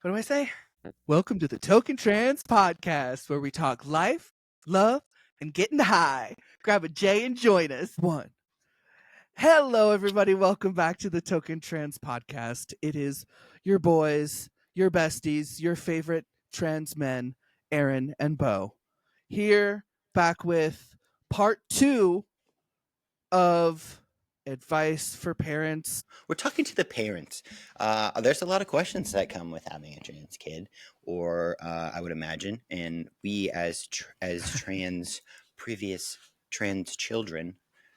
What do I say? Welcome to the Toke&Trans podcast, where we talk life, love, and getting high. Grab a J and join us. One. Hello, everybody. Welcome back to the Toke&Trans podcast. It is your boys, your besties, your favorite trans men, Aaron and Bo, here back with part 2 of advice for parents. We're talking to the parents. There's a lot of questions that come with having a trans kid, or I would imagine, and we as previous trans children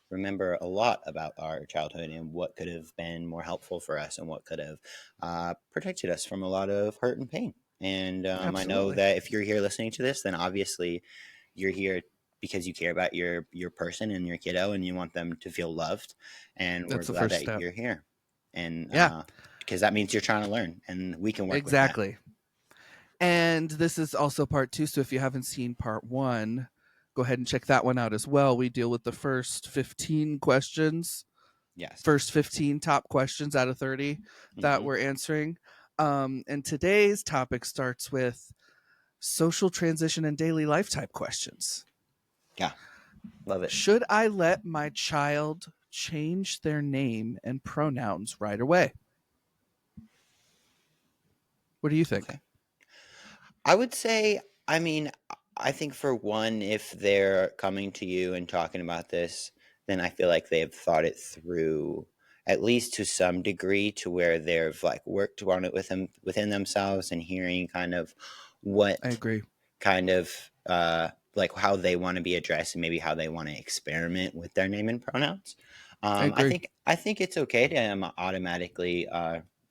remember a lot about our childhood and what could have been more helpful for us and what could have protected us from a lot of hurt and pain. And I know that if you're here listening to this, then obviously you're here because you care about your person and your kiddo and you want them to feel loved. And we're glad that you're here. And because that means you're trying to learn and we can work exactly. with that. And this is also part 2. So if you haven't seen part 1, go ahead and check that one out as well. We deal with the first 15 questions. Yes. First 15 top questions out of 30 that we're answering. And today's topic starts with social transition and daily life type questions. Yeah. Love it. Should I let my child change their name and pronouns right away? What do you think? Okay. I would say, I think for one, if they're coming to you and talking about this, then I feel like they've thought it through at least to some degree to where they've worked on it within themselves and hearing kind of what I agree. Kind of how they want to be addressed and maybe how they want to experiment with their name and pronouns. I think it's okay to automatically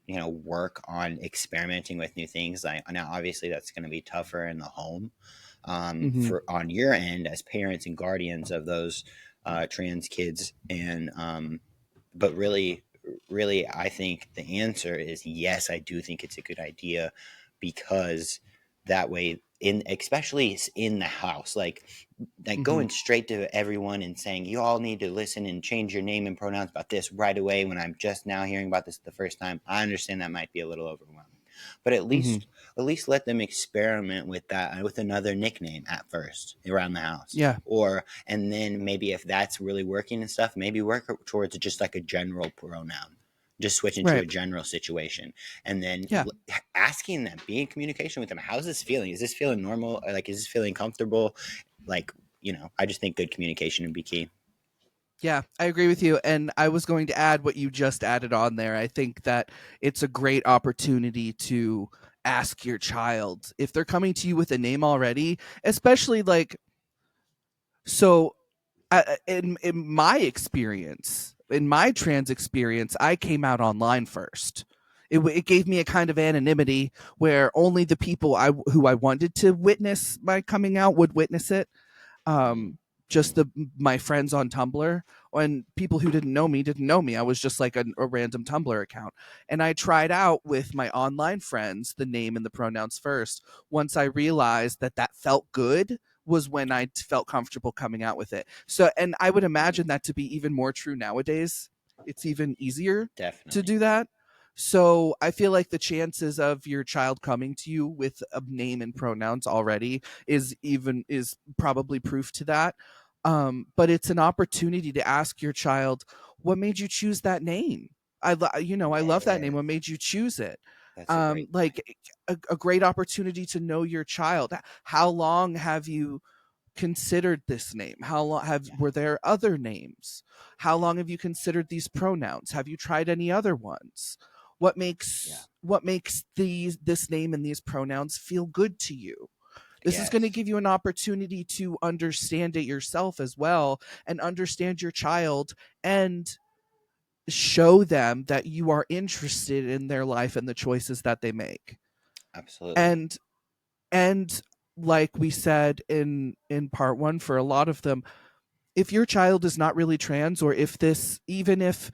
work on experimenting with new things. Now obviously that's going to be tougher in the home for on your end as parents and guardians of those trans kids. And but really I think the answer is yes. I do think it's a good idea because that way, especially in the house, going straight to everyone and saying you all need to listen and change your name and pronouns about this right away when I'm just now hearing about this the first time. I understand that might be a little overwhelming, but at least let them experiment with that with another nickname at first around the house. Yeah. And then maybe if that's really working and stuff, maybe work towards just like a general pronoun. Just switch into a general situation and then asking them, be in communication with them. How's this feeling? Is this feeling normal? Or is this feeling comfortable? I just think good communication would be key. Yeah, I agree with you. And I was going to add what you just added on there. I think that it's a great opportunity to ask your child if they're coming to you with a name already, especially in my experience, in my trans experience, I came out online first. It gave me a kind of anonymity where only the people who I wanted to witness my coming out would witness it. Just my friends on Tumblr, and people who didn't know me. I was just like a random Tumblr account. And I tried out with my online friends the name and the pronouns first. Once I realized that felt good was when I felt comfortable coming out with it. So, and I would imagine that to be even more true nowadays. It's even easier to do that. So I feel like the chances of your child coming to you with a name and pronouns already is probably proof to that. But it's an opportunity to ask your child, what made you choose that name? I love that name. What made you choose it? A great opportunity to know your child. How long have you considered this name? How long were there other names? How long have you considered these pronouns? Have you tried any other ones? What makes this name and these pronouns feel good to you? This is going to give you an opportunity to understand it yourself as well and understand your child and show them that you are interested in their life and the choices that they make. Absolutely. And like we said in part 1, for a lot of them, if your child is not really trans, or even if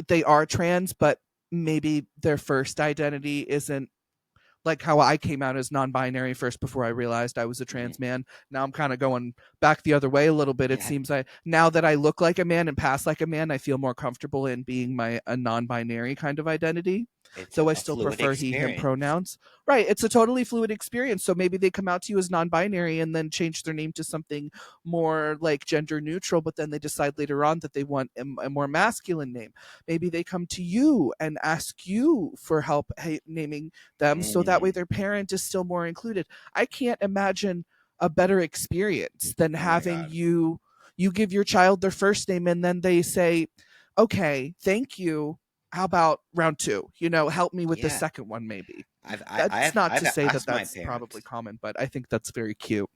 they are trans, but maybe their first identity isn't like how I came out as non-binary first before I realized I was a Mhm. trans man. Now I'm kind of going back the other way a little bit. It Yeah, seems like now that I look like a man and pass like a man, I feel more comfortable in being a non-binary kind of identity. it's Though I a still fluid prefer he him experience. pronouns. Right, it's a totally fluid experience. So maybe they come out to you as non-binary and then change their name to something more like gender neutral, but then they decide later on that they want a more masculine name. Maybe they come to you and ask you for help naming them so that way Mm. their parent is still more included. I can't imagine a better experience than Oh my having God. you give your child their first name and then they say, "Okay, thank you. How about round 2? Help me with the Yeah. second one maybe." I've I, That's I've not I've to say that asked my that's probably parents. common, but I think that's very cute.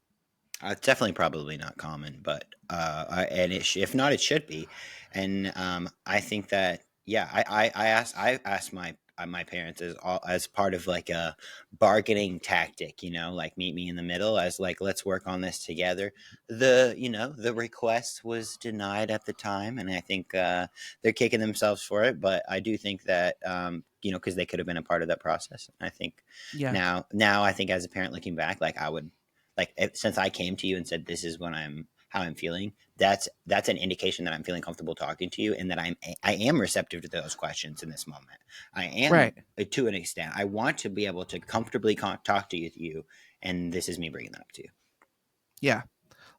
It's definitely probably not common, but and if not, it should be. And I think that yeah, I asked my parents as part of like a bargaining tactic, like meet me in the middle as like let's work on this together. The request was denied at the time, and I think they're kicking themselves for it. But I do think that because they could have been a part of that process. I think Yeah. now I think as a parent looking back, like I would since I came to you and said this is what how I'm feeling, that's an indication that I'm feeling comfortable talking to you and that I am receptive to those questions in this moment. I am Right. to an extent. I want to be able to comfortably talk to you, and this is me bringing that up to you. Yeah.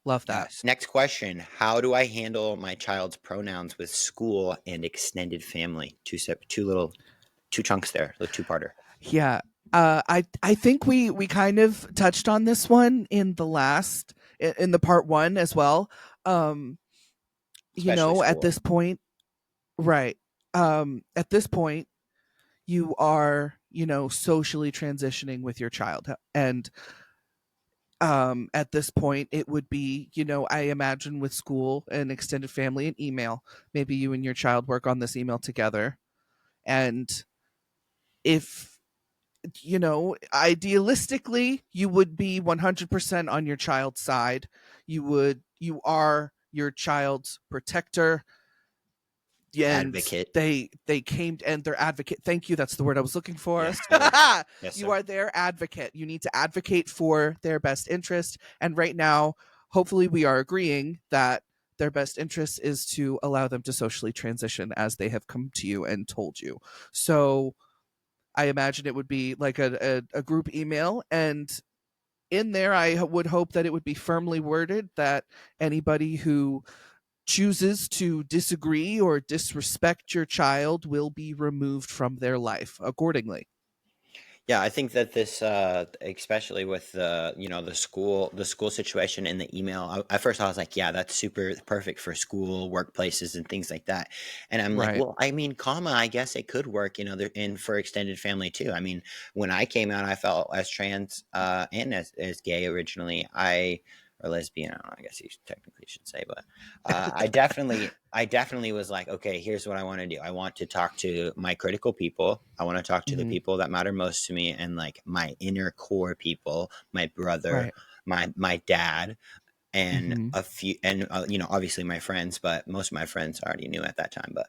Love that. Yes. Next question: how do I handle my child's pronouns with school and extended family? Two chunks there, the two-parter, Yeah. I think we kind of touched on this one in the part 1 as well. Um especially at school. this point, right. At this point you are, socially transitioning with your child. And at this point it would be, I imagine with school and extended family and email, maybe you and your child work on this email together. And if, idealistically you would be 100% on your child's side. You are your child's protector, and Advocate. they came and their advocate. Thank you, that's the word I was looking for. Yes, sir. Yes, You sir. are their advocate. You need to advocate for their best interest, and right now hopefully we are agreeing that their best interest is to allow them to socially transition as they have come to you and told you. So I imagine it would be like a group email, and in there I would hope that it would be firmly worded that anybody who chooses to disagree or disrespect your child will be removed from their life accordingly. Yeah, I think that this, especially with the school situation in the email. At first, I was like, yeah, that's super perfect for school, workplaces, and things like that. And I'm like, Right. well, I mean, comma, I guess it could work, and for extended family too. I mean, when I came out, I felt as trans and as gay originally. Or lesbian. I don't know, I guess you technically should say, but I definitely was like, okay, here's what I want to do. I want to talk to my critical people. I want to talk to the Mm-hmm. people that matter most to me, and like my inner core people, my brother, Right. my dad, and Mm-hmm. a few, and obviously my friends, but most of my friends already knew at that time. But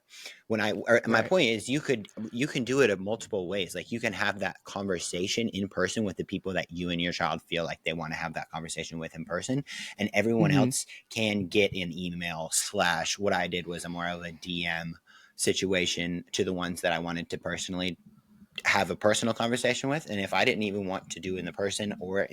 my Right. point is, you can do it in multiple ways. Like you can have that conversation in person with the people that you and your child feel like they want to have that conversation with in person, and everyone Mm-hmm. else can get an email slash. What I did was a more of a DM situation to the ones that I wanted to personally have a personal conversation with, and if I didn't even want to do in the person or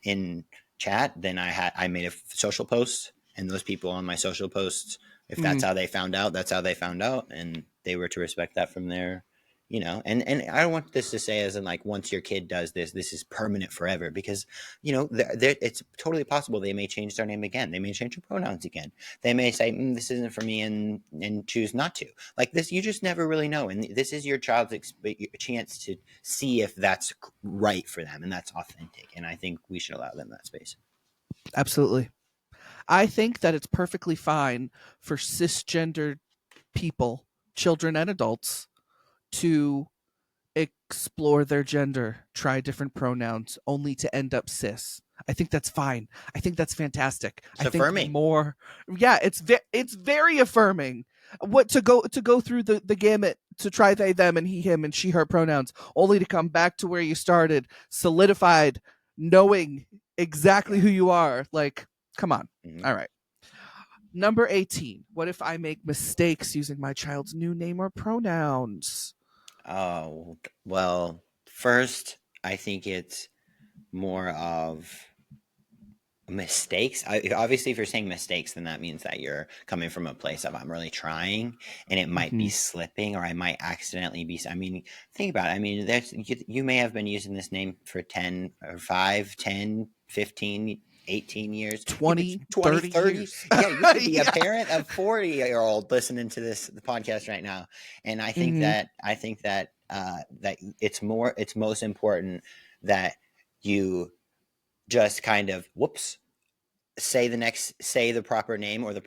in chat, then I made a social post, and those people on my social posts, if Mm-hmm. that's how they found out, that's how they found out, and they were to respect that from there. And I don't want this to say as in like once your kid does this is permanent forever, because it's totally possible they may change their name again, they may change their pronouns again, they may say this isn't for me and choose not to. Like this, you just never really know, and this is your child's chance to see if that's right for them and that's authentic. And I think we should allow them that space. Absolutely. I think that it's perfectly fine for cisgendered people, children and adults, to explore their gender, try different pronouns, only to end up cis. I think that's fine. I think that's fantastic. It's I think affirming. more, yeah, it's very affirming. What to go through the gamut to try they them and he him and she her pronouns, only to come back to where you started, solidified, knowing exactly Yeah. who you are. Like, come on. Mm-hmm. All right. Number 18. What if I make mistakes using my child's new name or pronouns? Oh, well, first, I think it's more of mistakes. Obviously, if you're saying mistakes, then that means that you're coming from a place of I'm really trying and it might be Mm-hmm. slipping or I might accidentally be. I mean, think about it. I mean, you may have been using this name for 10 or 5, 10, 15, 18 years. You could 20, 20, 30 30. years. Yeah, you could be a Yeah. parent of 40-year-old listening to the podcast right now. And Mm-hmm. I think that that it's most important that you just kind of say the proper name or the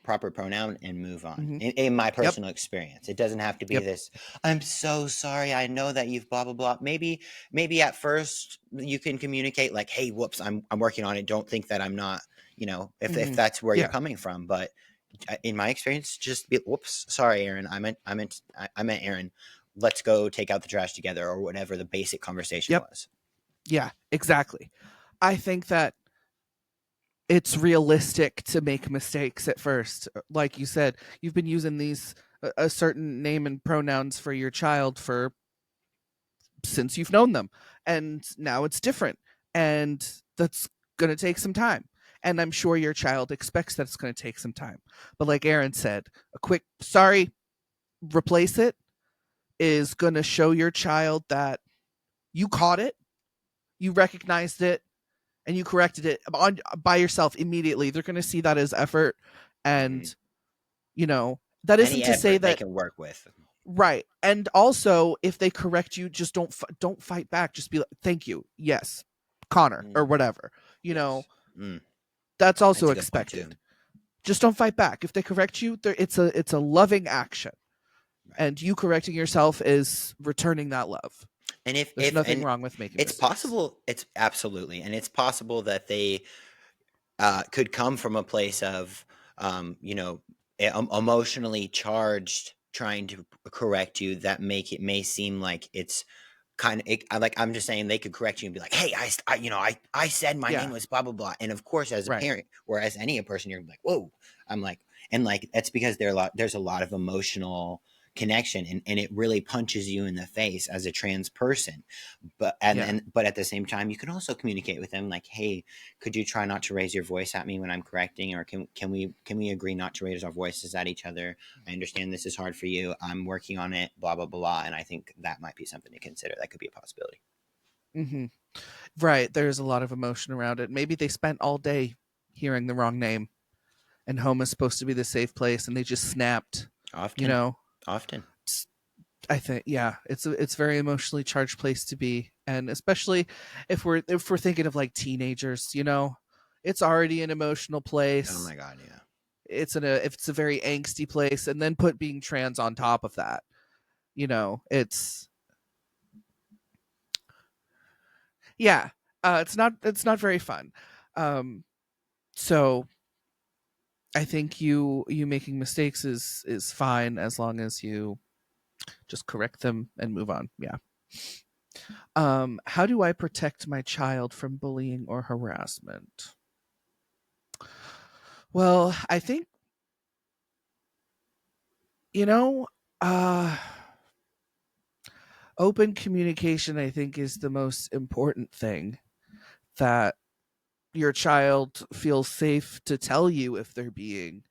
proper pronoun and move on. Mm-hmm. In my Yep. personal experience, it doesn't have to be Yep. this, I'm so sorry, I know that you've blah blah blah. Maybe at first you can communicate like, hey, whoops, I'm working on it, don't think that I'm not, if Mm-hmm. that's where you're Yeah. coming from. But in my experience, just be, whoops, sorry, Aaron, I meant Aaron, let's go take out the trash together, or whatever the basic conversation Yep. was. Yeah. Exactly. I think that it's realistic to make mistakes at first. Like you said, you've been using these a certain name and pronouns for your child for since you've known them, and now it's different, and that's going to take some time. And I'm sure your child expects that it's going to take some time. But like Aaron said, a quick sorry, replace it is going to show your child that you caught it, you recognized it, and you corrected it by yourself immediately. They're going to see that as effort. Mm-hmm. And, that Any isn't to say effort they that, can work with. right. And also, if they correct you, just don't fight back. Just be like, thank you. Yes. Connor or Mm, whatever. yes. Mm, That's that's also a good point too. expected. Just don't fight back. If they correct you, it's a loving action. Right. And you correcting yourself is returning that love. And There's nothing and wrong with making it's mistakes. possible, it's absolutely, and it's possible that they could come from a place of, you know, emotionally charged, trying to correct you, that make it may seem like it's kind of like, I'm just saying they could correct you and be like, hey, I said my name Yeah. was blah blah blah. And of course, as a Right. parent or as any person, you're like, whoa. I'm like, and like that's because there's a lot of emotional connection, and it really punches you in the face as a trans person. Yeah. But at the same time, you can also communicate with them like, hey, could you try not to raise your voice at me when I'm correcting, or can we agree not to raise our voices at each other? I understand this is hard for you, I'm working on it, blah blah blah. And I think that might be something to consider. That could be a possibility. Mm-hmm. Right. There's a lot of emotion around it. Maybe they spent all day hearing the wrong name, and home is supposed to be the safe place, and they just snapped. You Often. know, Often. I think, yeah, it's a very emotionally charged place to be, and especially if we're thinking of like teenagers, it's already an emotional Oh place. my god, yeah. It's a very angsty place, and then put being trans on top of that. It's yeah, it's not very fun. Um, so I think you making mistakes is fine as long as you just correct them and move on. Yeah. How do I protect my child from bullying or harassment? Well, I think, you know, uh, open communication, I think, is the most important thing, that your child feels safe to tell you if they're being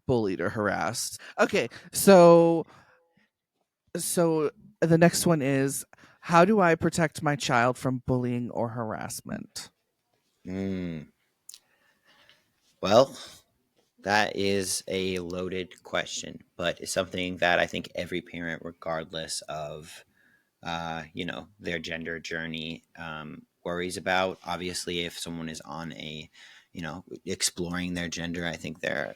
bullied or harassed. Okay, so the next one is, how do I protect my child from bullying or harassment? Mm. Well, that is a loaded question, but it's something that I think every parent, regardless of their gender journey, worries about. Obviously, if someone is on a, exploring their gender, I think they're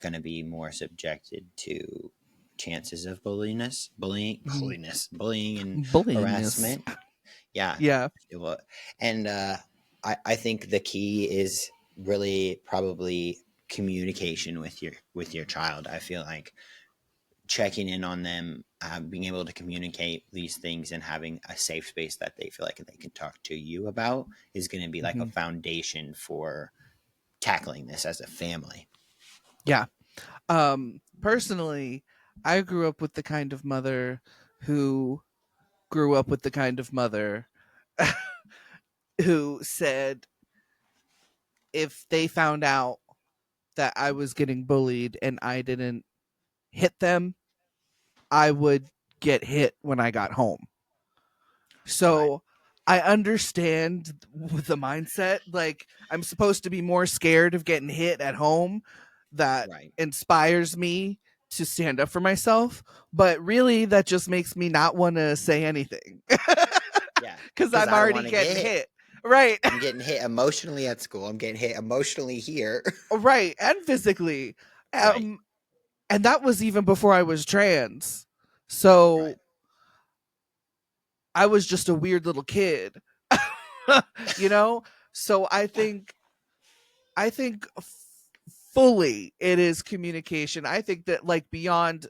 going to be more subjected to chances of Mhm. bullying and Bullyingness. harassment. Yeah. Yeah. Well, and I think the key is really probably communication with your child. I feel like checking in on them, being able to communicate these things, and having a safe space that they feel like they can talk to you about is going to be like a Mm-hmm. foundation for tackling this as a family. Yeah. Personally, I grew up with the kind of mother who grew up with the kind of mother who said if they found out that I was getting bullied and I didn't hit them, I would get hit when I got home. Right. So I understand with the mindset. Like, I'm supposed to be more scared of getting hit at home. That Right. inspires me to stand up for myself. But really, that just makes me not want to say anything Yeah. because Because I'm I don't already want to get getting hit. hit. Right. I'm getting hit emotionally at school. I'm getting hit emotionally here. Right. And physically. Right. Um, and that was even before I was trans. Right. So I was just a weird little kid. you know? So I think fully it is communication. I think that, like, beyond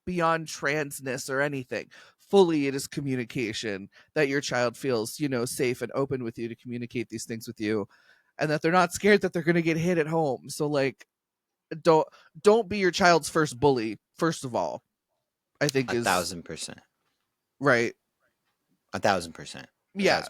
transness or anything, fully it is communication, that your child feels, safe and open with you to communicate these things with you, and that they're not scared that they're going to get hit at home. So, like, don't don't be your child's first bully, first of all. I think A is thousand percent. right. 1,000%. A Yeah.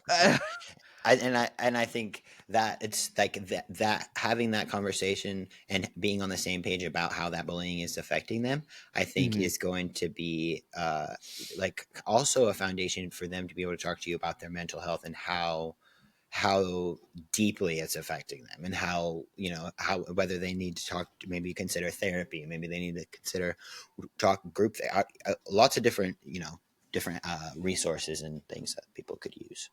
1,000%. I think that it's like that having that conversation and being on the same page about how that bullying is affecting them, I think Mhm. is going to be like also a foundation for them to be able to talk to you about their mental health and how deeply it's affecting them, and how whether they need to talk, maybe consider therapy, maybe they need to consider talk group, lots of different different resources and things that people could use.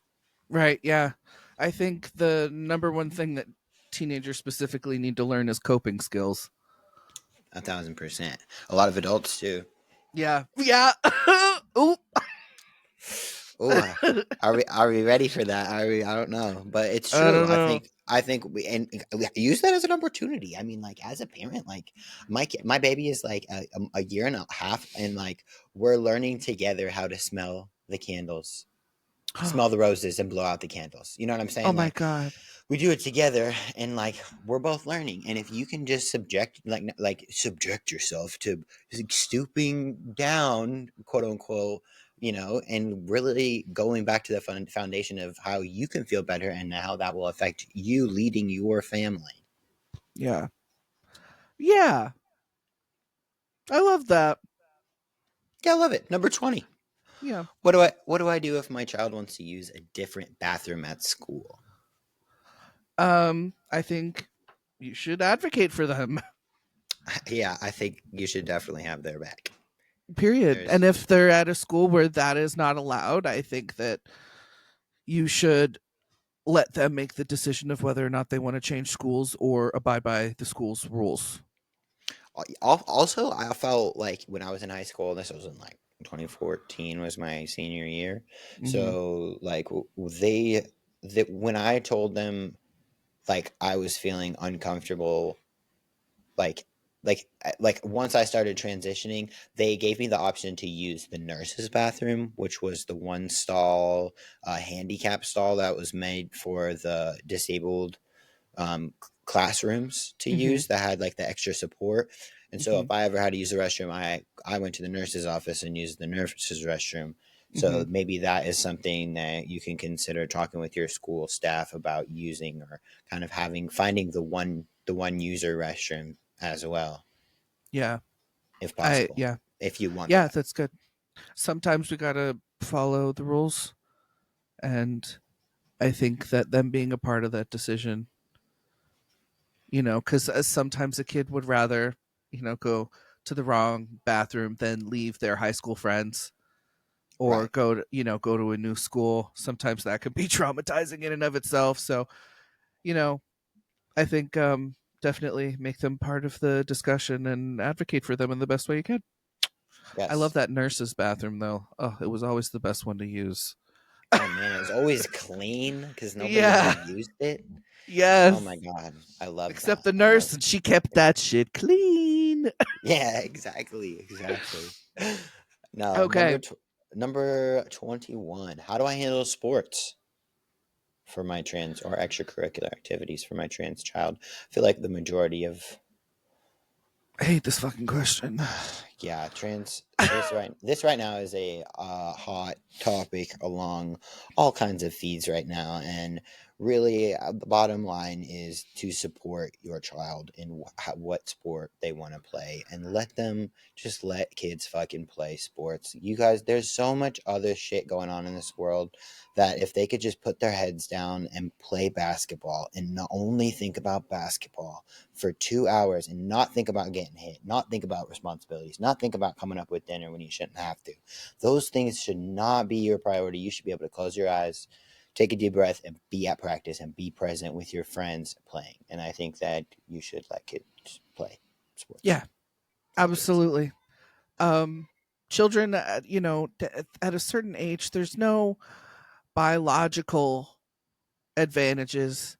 Right, yeah. I think the number one thing that teenagers specifically need to learn is coping skills. 1,000%. A lot of adults too. Yeah. Yeah. Ooh. Oh, are we ready for that? Are we? I don't know, but it's I true. don't I know. think I think we use that as an opportunity. I mean, like as a parent, like my baby is like a year and a half, and like we're learning together how to smell the candles, smell the roses, and blow out the candles. You know what I'm Oh saying? my Like god. we do it together, and like we're both learning. And if you can just subject yourself to stooping down, quote unquote, and really going back to the foundation of how you can feel better and how that will affect you leading your family. Yeah. Yeah. I love that. Yeah, I love it. Number 20. Yeah. What do I do if my child wants to use a different bathroom at school? I think you should advocate for them. Yeah, I think you should definitely have their back. Period. There's And if they're at a school where that is not allowed, I think that you should let them make the decision of whether or not they want to change schools or abide by the school's rules. Also, I felt like when I was in high school, this was in like 2014 was my senior year. Mm-hmm. So like that when I told them like I was feeling uncomfortable, like like once I started transitioning, they gave me the option to use the nurse's bathroom, which was the one stall, handicap stall that was made for the disabled um, classrooms to Mm-hmm. use that had like the extra support. And so Mm-hmm. if I ever had to use the restroom, I went to the nurse's office and used the nurse's restroom. Mm-hmm. So maybe that is something that you can consider talking with your school staff about using, or kind of finding the one user restroom as well, Yeah. if possible, Yeah. if you want Yeah, that. that's good. Sometimes we gotta follow the rules, and I think that them being a part of that decision, because sometimes a kid would rather, go to the wrong bathroom than leave their high school friends or Right. go to a new school. Sometimes that could be traumatizing in and of itself. So, you know, I think definitely make them part of the discussion and advocate for them in the best way you can. I love Yes. that nurse's bathroom though. Oh, it was always the best one to use. Oh man, it was always clean because nobody ever Yeah. used it. Oh Yes. my god, I love Except that. the I love nurse, and she kept that shit clean. mean? Yeah, exactly. No, Okay. number 21. How do I handle sports for my trans or extracurricular activities for my trans child? I feel like the majority of I hate this fucking question. yeah, this right now is a hot topic along all kinds of feeds right now, and really the bottom line is to support your child in what sport they want to play, and let kids fucking play sports. You guys, there's so much other shit going on in this world that if they could just put their heads down and play basketball and not only think about basketball for 2 hours and not think about getting hit, not think about responsibilities, not think about coming up with dinner when you shouldn't have to. Those things should not be your priority. You should be able to close your eyes, take a deep breath, and be at practice and be present with your friends playing. And I think that you should let kids play sports Yeah, with kids. absolutely. Um, children, at a certain age, there's no biological advantages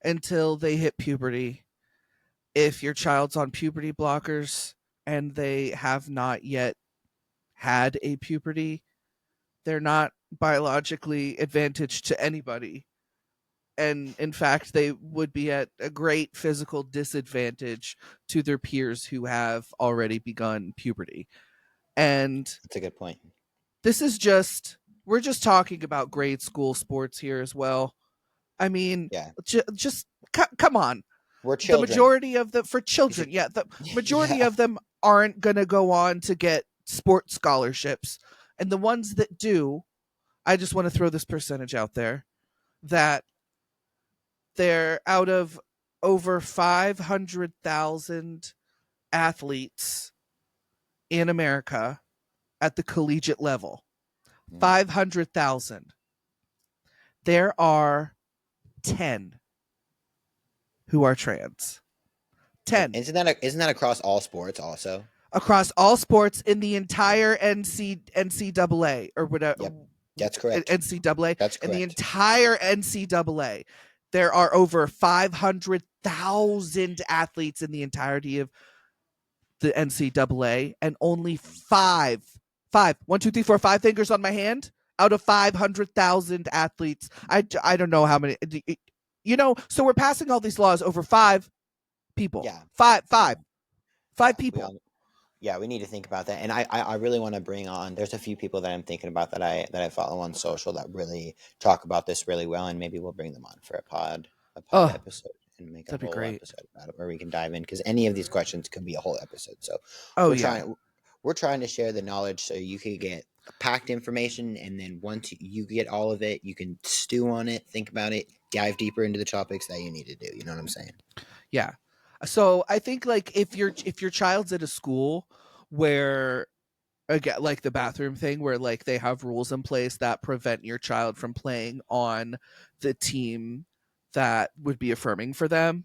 until they hit puberty. If your child's on puberty blockers and they have not yet had a puberty, they're not biologically advantaged to anybody. And in fact, they would be at a great physical disadvantage to their peers who have already begun puberty. And That's a good point. this is just, we're just talking about grade school sports here as well. I mean, Yeah. just come on. We're The children. majority of the, for children, yeah, the majority Yeah. of them aren't going to go on to get sports scholarships. And the ones that do, I just want to throw this percentage out there that they're out of over 500,000 athletes in America at the collegiate level. Mm. 500,000. There are 10 who are trans. 10 Isn't that across all sports also? across all sports in the entire NCAA or whatever. Yep. That's correct. NCAA, That's in the correct. entire NCAA, there are over 500,000 athletes in the entirety of the NCAA, and only five, 1, 2, 3, 4, 5 fingers on my hand out of 500,000 athletes. I don't know how many. So we're passing all these laws over five people. Yeah. Five Yeah. people. We need to think about that. And I really want to bring on, there's a few people that I'm thinking about that I follow on social that really talk about this really well, and maybe we'll bring them on for a pod Oh, episode and make a that'd be whole great. episode about it where we can dive in, because any of these questions could be a whole episode. So Oh we're yeah. trying we're trying to share the knowledge so you can get packed information, and then once you get all of it, you can stew on it, think about it, dive deeper into the topics that you need to do. You know what I'm saying? Yeah. So I think like if your child's at a school where, again, like the bathroom thing where like they have rules in place that prevent your child from playing on the team that would be affirming for them.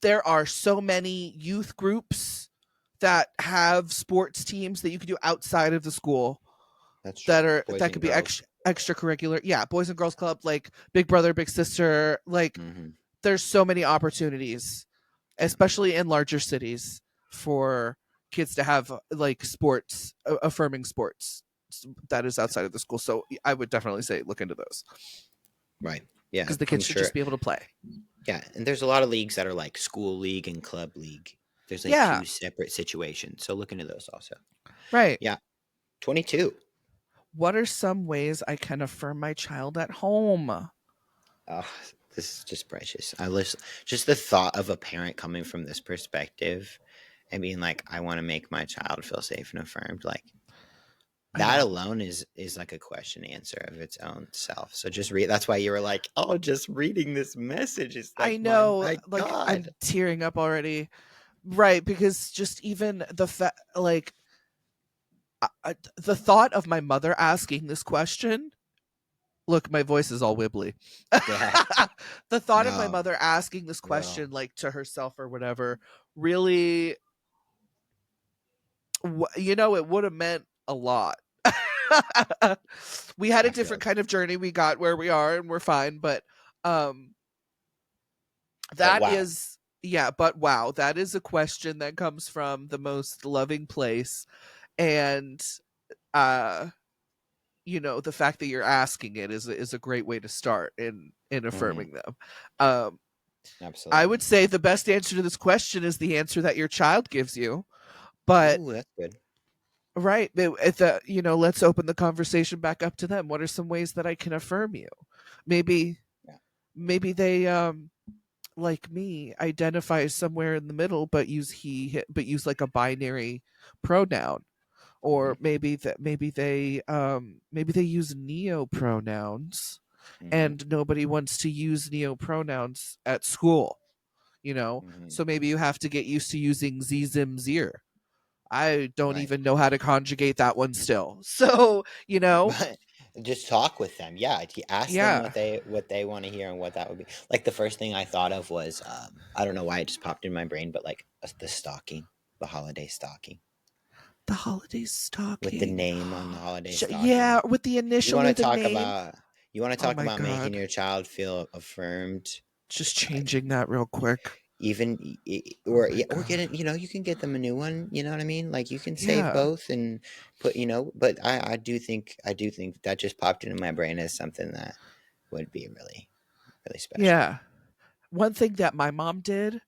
There are so many youth groups that have sports teams that you can do outside of the school That's true. that Boys could and be girls. extracurricular. Yeah, boys and girls club, like Big Brother, Big Sister. Like Mm-hmm. there's so many opportunities, Yeah. especially in larger cities, for kids to have like sports, affirming sports that is outside of the school. So I would definitely say look into those Right. Yeah, because the I'm kids should sure. just be able to play. Yeah, and there's a lot of leagues that are like school league and club league. There's like Yeah, two separate situations. So look into those also. right. Yeah. 22. What are some ways I can affirm my child at home? Oh, this is just precious. Just the thought of a parent coming from this perspective and being like, I want to make my child feel safe and affirmed. Like I that know. alone is like a question answer of its own self. So just read. That's why you were like, oh, just reading this message is I like my know, like I'm God. tearing up already. Right, because just even like the thought of my mother asking this question. Look, my voice is all wibbly. Yeah. The thought of my No. mother asking this Well. question, like to herself or whatever, really, it would have meant a lot. We had a I feel different kind of journey. We got where we are, and we're fine. But oh that wow. is yeah, but wow, that is a question that comes from the most loving place. And uh the fact that you're asking it is a great way to start in Hmm. affirming them. um I would Absolutely. say the best answer to this question is the answer that your child gives you. But Ooh, that's good. right, let's open the conversation back up to them. What are some ways that I can affirm you? maybe Yeah. maybe they like me identify somewhere in the middle, but use like a binary pronoun. Hmm. Or maybe they use neo pronouns, Hmm. and nobody wants to use neo pronouns at school. Hmm. So maybe you have to get used to using z zim zir. I don't Right. even know how to conjugate that one still. So But just talk with them. Yeah, ask them yeah, what they want to hear and what that would be. Like the first thing I thought of was I don't know why it just popped in my brain, but like the stocking, the holiday stocking the holiday with the stocking. name on the holiday Yeah, stocking. with the You initial want to or the talk name. about you want to Oh talk my about making god. your child feel affirmed, Just changing that real quick. even Oh or my or god. getting you can get them a new one. You know what I mean? Like you can save Yeah. both and put but I do think that just popped into my brain as something that would be really really special. Yeah. One thing that my mom did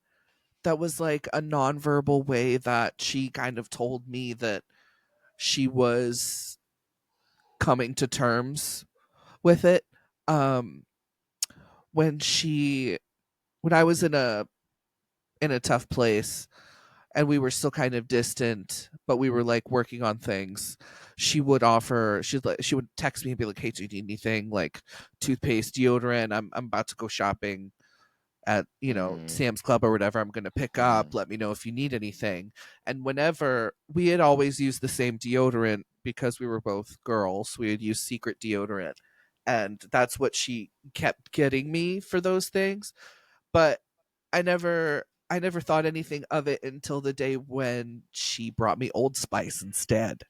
that was like a nonverbal way that she kind of told me that she was coming to terms with it. Um when she when I was in a tough place, and we were still kind of distant, but we were like working on things. She would text me and be like, "Hey, do you need anything like toothpaste, deodorant? I'm about to go shopping at Mm, Sam's Club or whatever. I'm gonna pick yeah. up. Let me know if you need anything." And whenever we had always used the same deodorant because we were both girls, we would use secret deodorant, and that's what she kept getting me for those things. But I never thought anything of it until the day when she brought me Old Spice instead.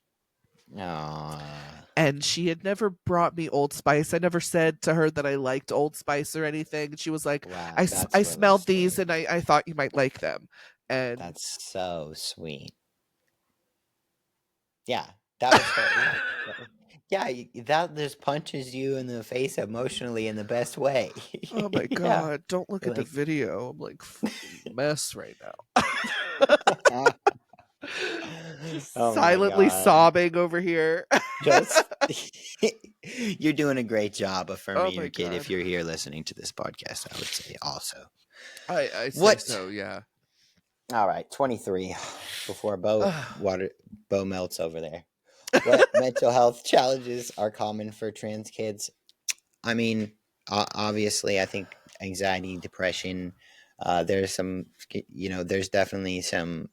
Aw. And she had never brought me Old Spice. I never said to her that I liked Old Spice or anything. And she was like, Wow, I that's really smelled these sweet. and I thought you might like them. And That's so sweet. Yeah, that was her. Yeah, yeah. That just punches you in the face emotionally in the best way. oh my Yeah, God, don't look at the like video. I'm like fucking mess right now. Just oh my silently god. sobbing over here. Just you're doing a great job oh affirming my your kid if God. you're here listening to this podcast, I would say also. I say What? so, yeah. All right, 23 before Bo melts over there. What mental health challenges are common for trans kids? I mean, obviously, I think anxiety, depression. There's some, there's definitely some,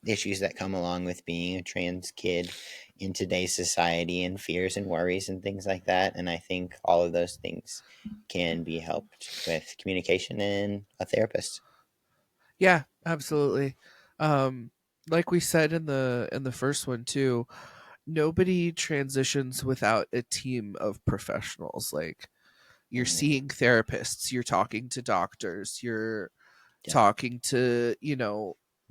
issues that come along with being a trans kid in today's society, and fears and worries and things like that. And I think all of those things can be helped with communication and a therapist. Yeah, absolutely. Um, like we said in the first one too, nobody transitions without a team of professionals. Like you're Hmm. seeing therapists, you're talking to doctors, you're Yeah, talking to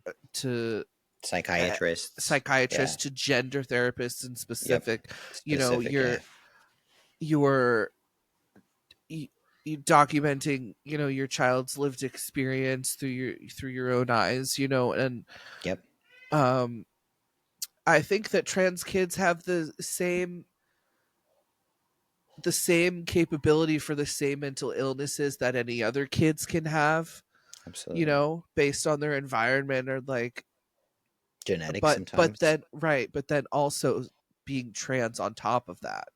uh, psychiatrists. Yeah. psychiatrists, to gender therapists in Yep. specific. You know, Specific. you're Yeah. you're you, you documenting your child's lived experience through your own eyes, and Yep. um I think that trans kids have the same capability for the same mental illnesses that any other kids can have, Absolutely. based on their environment, or like. Genetic But sometimes. then also being trans on top of that,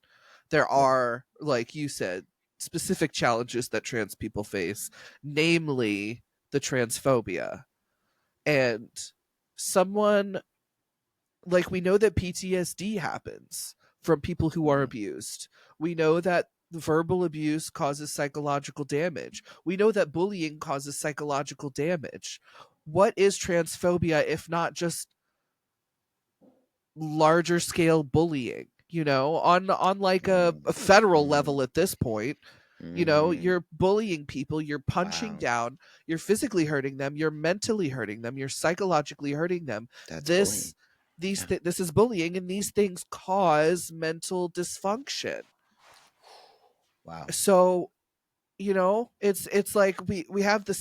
there Yep. are, like you said, specific challenges that trans people face, namely the transphobia. And someone, like, we know that PTSD happens from people who are Hmm. abused. We know that verbal abuse causes psychological damage. We know that bullying causes psychological damage. What is transphobia if not just larger scale bullying? On like a Hmm. federal Hmm. level at this point. Mm, You're bullying people, you're punching wow. down, you're physically hurting them, you're mentally hurting them, you're psychologically hurting them. That's bullying. This these Yeah. this is bullying, and these things cause mental dysfunction. Wow. So, it's like we have the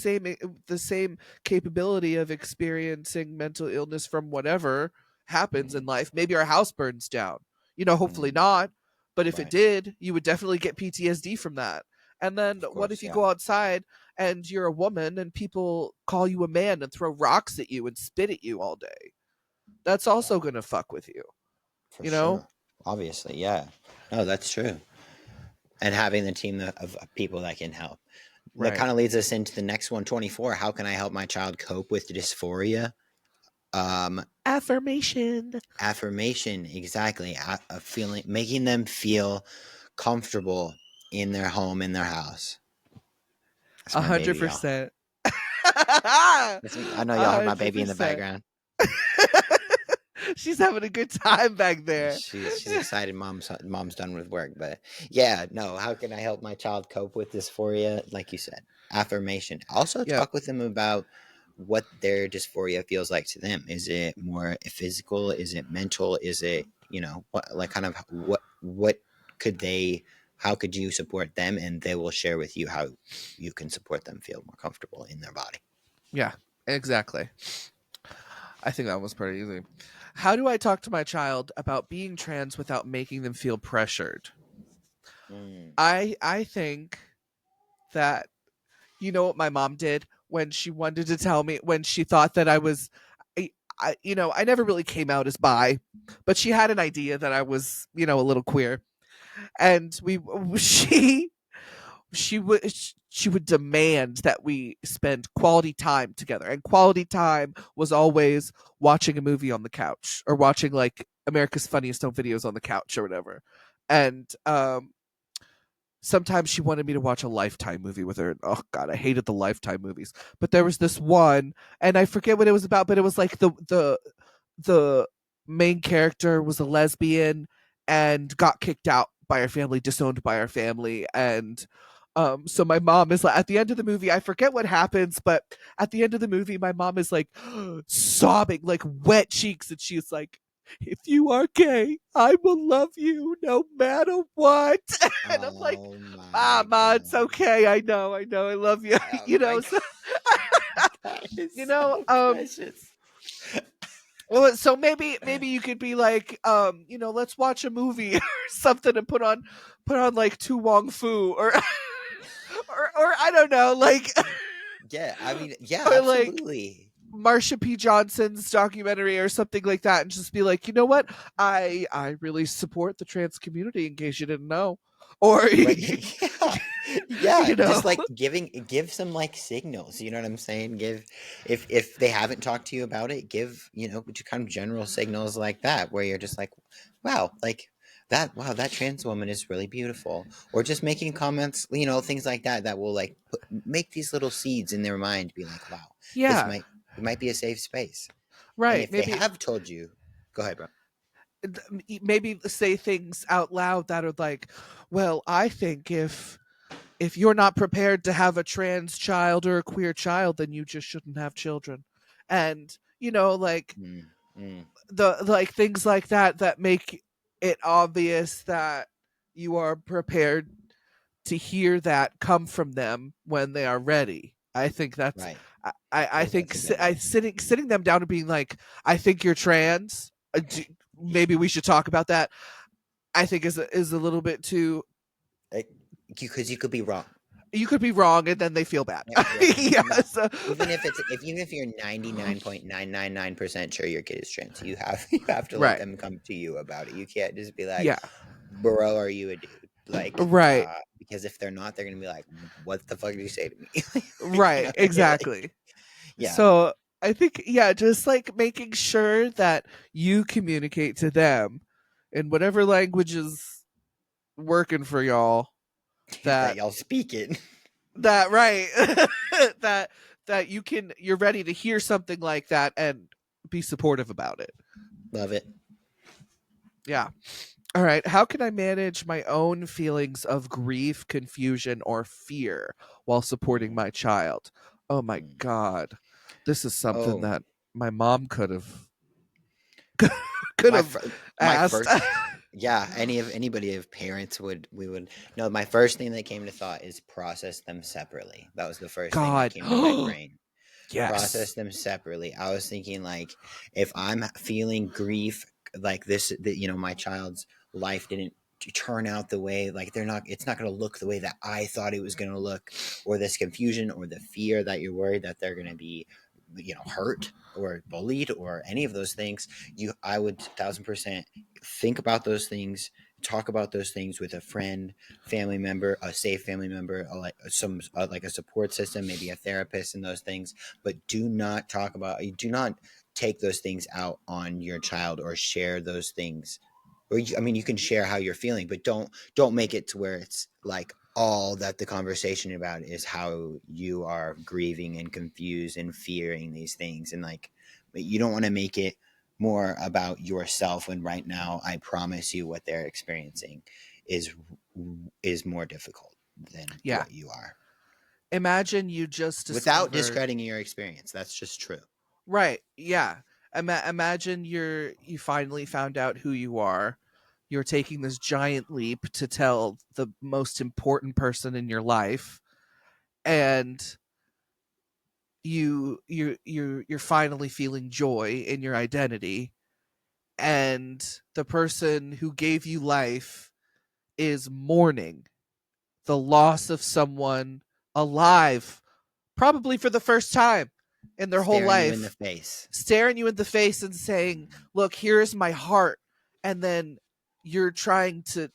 same capability of experiencing mental illness from whatever happens in Mm, life. Maybe our house burns down, hopefully mm, not, but if it right. did, you would definitely get PTSD from that. And then Of what course. if you Yeah. go outside and you're a woman and people call you a man and throw rocks at you and spit at you all day? That's also Wow. going to fuck with you, For you know sure. Obviously. Yeah. No, that's true. And having the team of people that can help. That right. kind of leads us into the next one, 24. How can I help my child cope with dysphoria? Um, Affirmation. affirmation, exactly. A feeling, making them feel comfortable in their home, in their house. That's my baby, y'all. 100%. I know A y'all heard my hundred baby in the percent. background. She's having a good time back there. She's excited. Mom's done with work, but yeah, no. How can I help my child cope with dysphoria? Like you said, affirmation. Also, Yep. talk with them about what their dysphoria feels like to them. Is it more physical? Is it mental? Is it what like kind of what could they? How could you support them? And they will share with you how you can support them feel more comfortable in their body. Yeah, exactly. I think that was pretty easy. How do I talk to my child about being trans without making them feel pressured? Mm, I think that what my mom did when she wanted to tell me, when she thought that I was I never really came out as bi, but she had an idea that I was, a little queer. And we she would demand that we spend quality time together, and quality time was always watching a movie on the couch or watching like America's Funniest Home Videos on the couch or whatever. And sometimes she wanted me to watch a Lifetime movie with her. Oh god, I hated the Lifetime movies. But there was this one, and I forget what it was about, but it was like the main character was a lesbian and got kicked out by her family, disowned by her family. And so my mom is like, at the end of the movie, I forget what happens, but at the end of the movie, my mom is like sobbing, like wet cheeks, and she's like, if you are gay, I will love you no matter what. And I'm like, oh my Mama, it's god. okay. I know, I love you. Oh my So, god. That you is know, so um, precious. well, so maybe you could be like, let's watch a movie or something, and put on like Tu Wong Fu, or I don't know, like Yeah, I mean, yeah, or like absolutely. Marsha P. Johnson's documentary or something like that, and just be like, you know what, I really support the trans community, in case you didn't know, or Right. Yeah. Yeah, you know, just like give some like signals, you know what I'm saying? Give if they haven't talked to you about it, give, just kind of general signals like that where you're just like, wow, like that trans woman is really beautiful. Or just making comments, things like that that will like make these little seeds in their mind be like, wow, this yeah, might be a safe space. And right, if they have told you, go ahead, bro. maybe say things out loud that are like, well, I think if you're not prepared to have a trans child or a queer child, then you just shouldn't have children. And like Mm, mm, the like things like that make it obvious that you are prepared to hear that come from them when they are ready. I think that's right. I Oh, think that's a good one. sitting them down and being like, I think you're trans. Maybe we should talk about that. I think is a little bit too. Because you could be wrong. You could be wrong, and then they feel bad. Yeah, Yeah. no. So, Even if you're 99.999% sure your kid is trans, you have you have to let right. them come to you about it. You can't just be like, Yeah. "Bro, are you a dude?" Like, Right. because if they're not, they're gonna be like, "What the fuck did you say to me?" Right. Like, Exactly. yeah, So I think, yeah, just like making sure that you communicate to them in whatever language is working for y'all. that That y'all speak it. that right. that that you're ready to hear something like that and be supportive about it. Love it. Yeah. All right. How can I manage my own feelings of grief, confusion, or fear while supporting Mm, my child? Oh my mm. God. This is something Oh, that my mom could my have fir- my asked. first, yeah, anybody of parents would we would no. My first thing that came to thought is process them separately. That was the first thing that God. came to my brain. Process Yes. them separately. I was thinking like if I'm feeling grief like this, that my child's life didn't turn out the way, like they're not it's not going to look the way that I thought it was going to look, or this confusion or the fear that you're worried that they're going to be hurt or bullied or any of those things. I would 1000% think about those things, talk about those things with a friend, family member, a safe family member, like a support system, maybe a therapist, and those things. But do not take those things out on your child or share those things. I mean, you can share how you're feeling, but don't make it to where it's like all that the conversation about is how you are grieving and confused and fearing these things, and like you don't want to make it more about yourself when right now I promise you what they're experiencing is is more difficult than Yeah. what you are, Imagine you just without discovered. discrediting your experience. That's just true. Right. Yeah. Imagine you finally found out who you are. You're taking this giant leap to tell the most important person in your life, and you're finally feeling joy in your identity, and the person who gave you life is mourning the loss of someone alive, probably for the first time in their whole Staring you in the life, face. staring you in the face and saying, "Look, here's my heart." And then you're trying to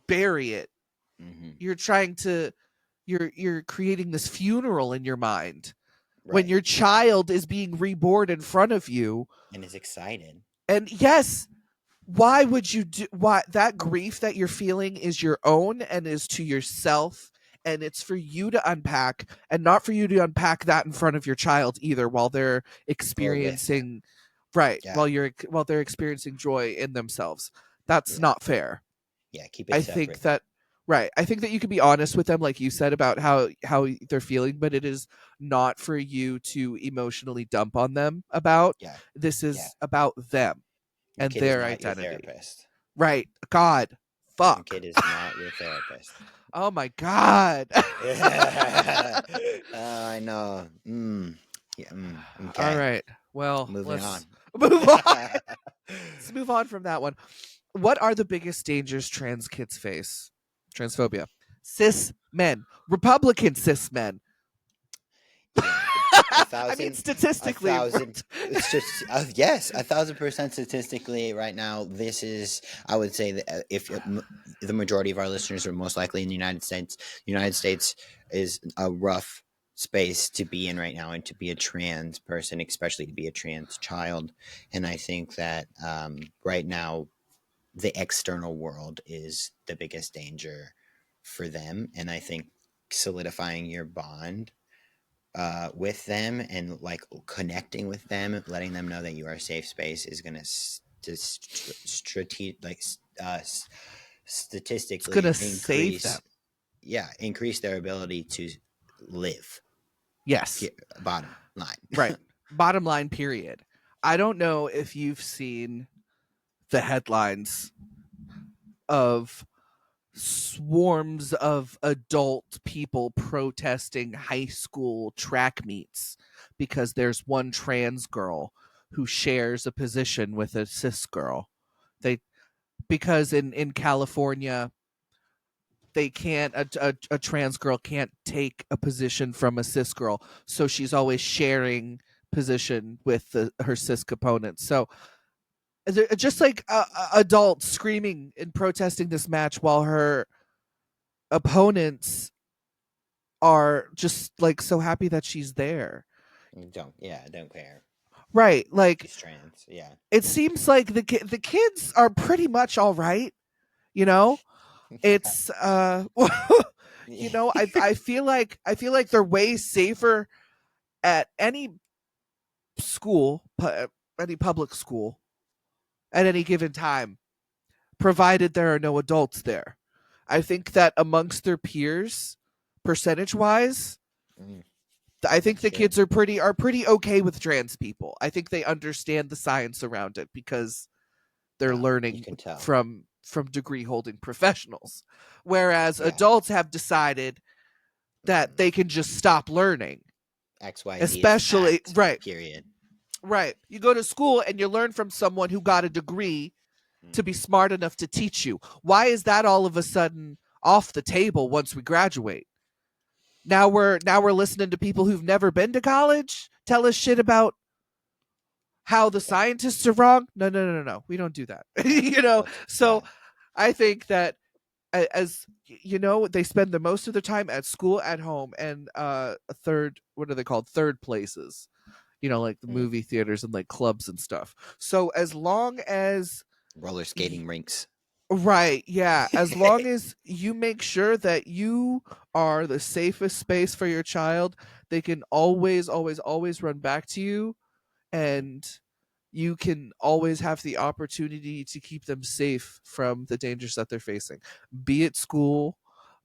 bury it. Mm-hmm. You're trying to you're creating this funeral in your mind when Right. your child is being reborn in front of you. And is excited. And yes, why would you do why that grief that you're feeling is your own and is to yourself, and it's for you to unpack, and not for you to unpack that in front of your child either while they're Or with them. experiencing right Yeah. while they're experiencing joy in themselves. That's Yeah. not fair. Yeah. Keep it I think separate. that right. I think that you can be honest with them, like you said, about how they're feeling, but it is not for you to emotionally dump on them about. Yeah. This Yeah. is about them Your and kid is their not your identity. therapist. Right. God. Your Fuck. kid is not your therapist. Oh my God. I know. Yeah. All Okay. right. Well, Moving on. let's move on. Let's move on from that one. What are the biggest dangers trans kids face? Transphobia. Cis men. Republican cis men. Yeah. A I mean, thousand, a statistically, thousand. It's just yes, 1,000% statistically. Right now, this is. I would say that if the majority of our listeners are most likely in the United States is a rough space to be in right now, and to be a trans person, especially to be a trans child. And I think that right now, the external world is the biggest danger for them, and I think solidifying your bond with them and like connecting with them, letting them know that you are a safe space is going to it's going statistically to save them. increase, yeah, increase their ability to live. Yes. Bottom line. Right. Bottom line, period. I don't know if you've seen the headlines of swarms of adult people protesting high school track meets because there's one trans girl who shares a position with a cis girl. They because in California they can't a trans girl can't take a position from a cis girl, so she's always sharing position with her cis opponents. So just like adults screaming and protesting this match while her opponents are just like so happy that she's there. Don't care. Right. Like She's trans. Yeah. it seems like the kids are pretty much all right, you know? It's Yeah. you know, I feel like they're way safer at any school, any public school at any given time provided there are no adults there. I think that amongst their peers, percentage wise, Mm, I think that's the true. kids are pretty okay with trans people. I think they understand the science around it because they're Yeah, you learning can tell. from degree holding professionals. Whereas Yeah. adults have decided that Mm. they can just stop learning. XYZ is Especially fact, right, period. right. You go to school and you learn from someone who got a degree to be Mm. smart enough to teach you. Why is that all of a sudden off the table once we graduate? Now we're listening to people who've never been to college tell us shit about how the Yeah. scientists are wrong. No, no, no, no, no. We don't do that. No. So Yeah. I think that as they spend the most of their time at school, at home, and a third, what are they called, third places, like the Mm. movie theaters and like clubs and stuff. So as long as Roller skating rinks. right, yeah, as long as you make sure that you are the safest space for your child, they can always, always, always run back to you, Mm. and you can always have the opportunity to keep them safe from the dangers that they're facing, be it school,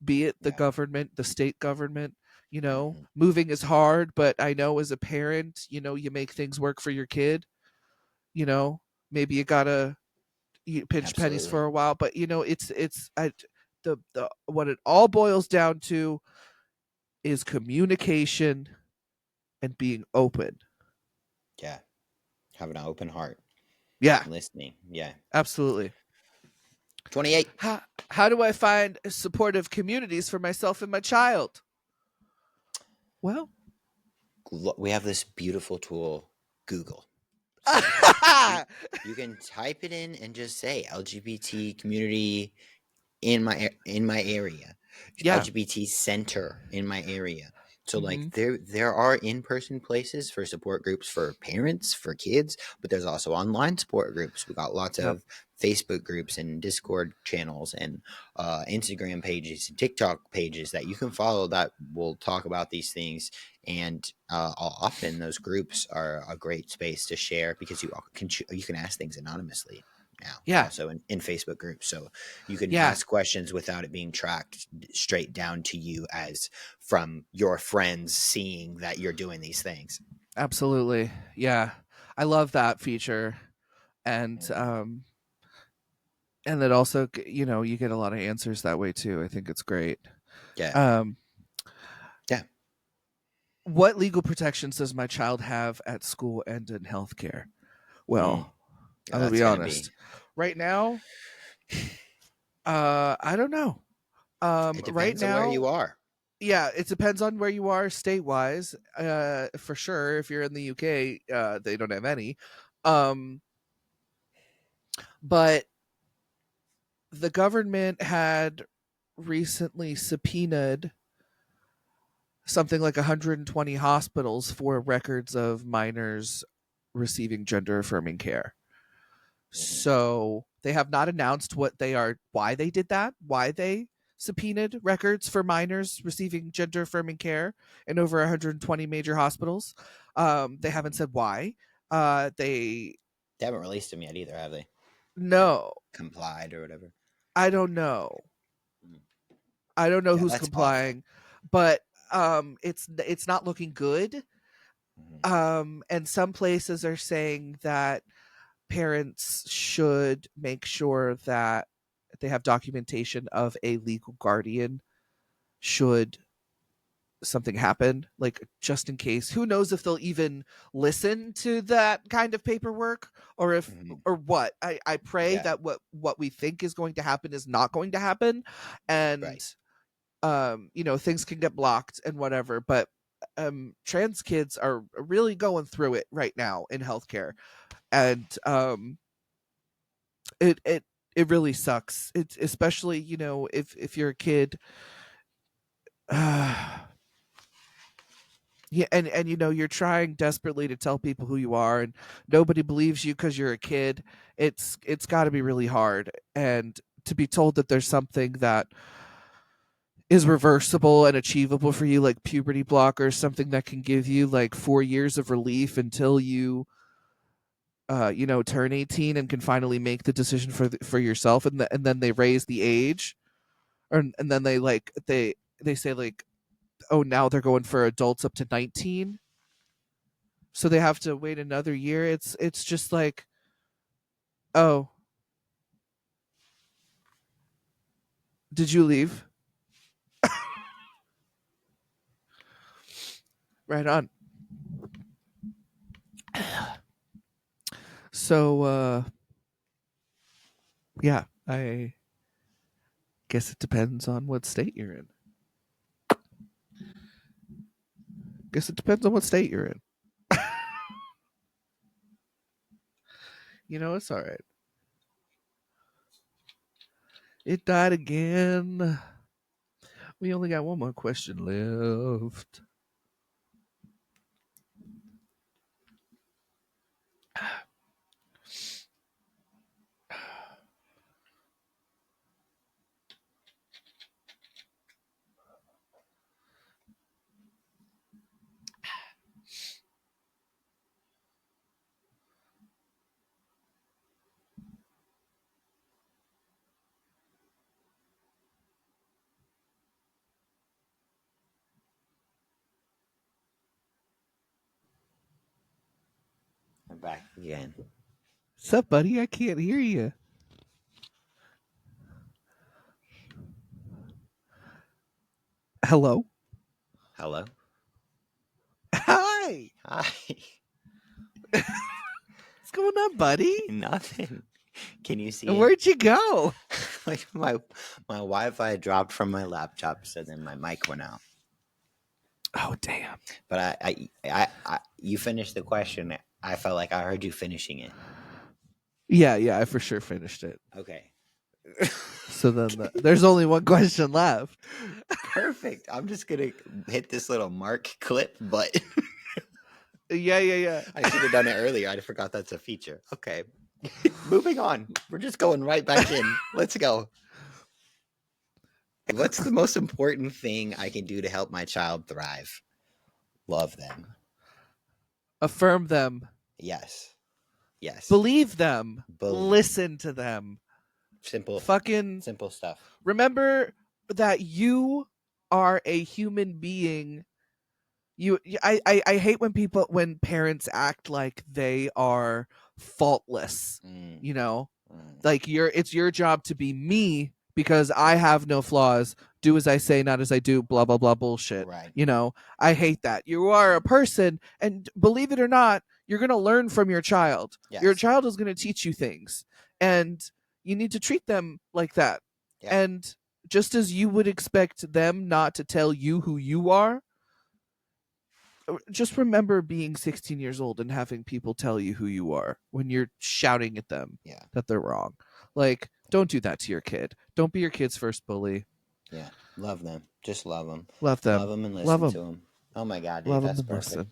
be it the Yeah. government, the state government. Hmm. Moving is hard, but I know as a parent, you make things work for your kid. you know Maybe you gotta pinch pennies for Absolutely. a while, but the what it all boils down to is communication and being open. Yeah. Having an open heart Yeah, and listening. Yeah. absolutely. 28. How do I find supportive communities for myself and my child? Well, We have this beautiful tool, Google. So you you can type it in and just say LGBT community in my area, yeah. LGBT center in my area. So like Hmm. there are in-person places for support groups for parents, for kids, but there's also online support groups. We got lots Yep. of Facebook groups and Discord channels and Instagram pages and TikTok pages that you can follow that will talk about these things. And often those groups are a great space to share because you can ask things anonymously now, Yeah. also in Facebook groups. So you can Yeah. ask questions without it being tracked straight down to you as from your friends seeing that you're doing these things. Absolutely. Yeah. I love that feature, and Mhm. that also, you get a lot of answers that way too. I think it's great. Yeah. Um, Yeah. what legal protections does my child have at school and in healthcare? Mm. Well, I'm gonna That's be going to be, honest. Right now, I don't know. it Right depends on where now, you are. yeah, it depends on where you are state wise. For sure, if you're in the UK, they don't have any. Um, but the government had recently subpoenaed something like 120 hospitals for records of minors receiving gender affirming care. Hmm. So they have not announced why they did that, why they subpoenaed records for minors receiving gender affirming care in over 120 major hospitals. They haven't said why. They They haven't released them yet either, have they? Or No, complied or whatever. I don't know. Mm. I don't know Yeah, who's that's awful. complying, but it's not looking good. Hmm. And some places are saying that parents should make sure that they have documentation of a legal guardian should something happen, like just in case. Who knows if they'll even listen to that kind of paperwork, or if Hmm. or what. I pray Yeah. that what we think is going to happen is not going to happen, and Right. things can get blocked and whatever, but trans kids are really going through it right now in healthcare, and it really sucks. It's especially, if you're a kid. Yeah, and you're trying desperately to tell people who you are, and nobody believes you because you're a kid. It's got to be really hard, and to be told that there's something that is reversible and achievable for you, like puberty blockers, something that can give you like 4 years of relief until you turn 18 and can finally make the decision for yourself, and then they raise the age, and then they say like, oh, now they're going for adults up to 19, so they have to wait another year. It's just like, oh, did you leave? Right on. So yeah, I guess it depends on what state you're in. It's all right. It died again. We only got one more question left. I'm back again. What's up, buddy? I can't hear you. Hello? Hello? Hi! Hi. What's going on, buddy? Nothing. Can you see Where'd you go? Like my Wi-Fi dropped from my laptop, so then my mic went out. Oh, damn. But I you finished the question. I felt like I heard you finishing it. Yeah, I for sure finished it. Okay. So then there's only one question left. Perfect. I'm just gonna hit this little mark clip button. Yeah. I should have done it earlier. I forgot that's a feature. Okay. Moving on. We're just going right back in. Let's go. What's the most important thing I can do to help my child thrive? Love them. Affirm them. Yes. Believe them. Listen to them. Simple stuff. Remember that you are a human being. I hate when parents act like they are faultless. Like it's your job to be me because I have no flaws. Do as I say, not as I do. Blah blah blah bullshit. Right. I hate that. You are a person, and believe it or not, you're gonna learn from your child. Yes. Your child is gonna teach you things, and you need to treat them like that. Yeah. And just as you would expect them not to tell you who you are, just remember being 16 years old and having people tell you who you are when you're shouting at them that they're wrong. Like, don't do that to your kid. Don't be your kid's first bully. Yeah. Love them. Just love them. Love them. Love them and listen to them. Oh my God, dude. That's perfect. Listen.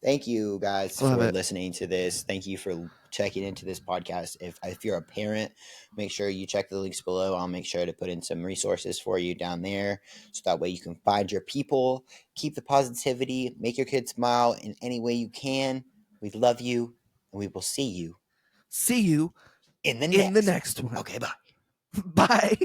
Thank you guys for listening to this. Thank you for checking into this podcast. If you're a parent, make sure you check the links below. I'll make sure to put in some resources for you down there, so that way you can find your people, keep the positivity, make your kids smile in any way you can. We love you, and we will see you. See you in the next one. Okay, bye. Bye.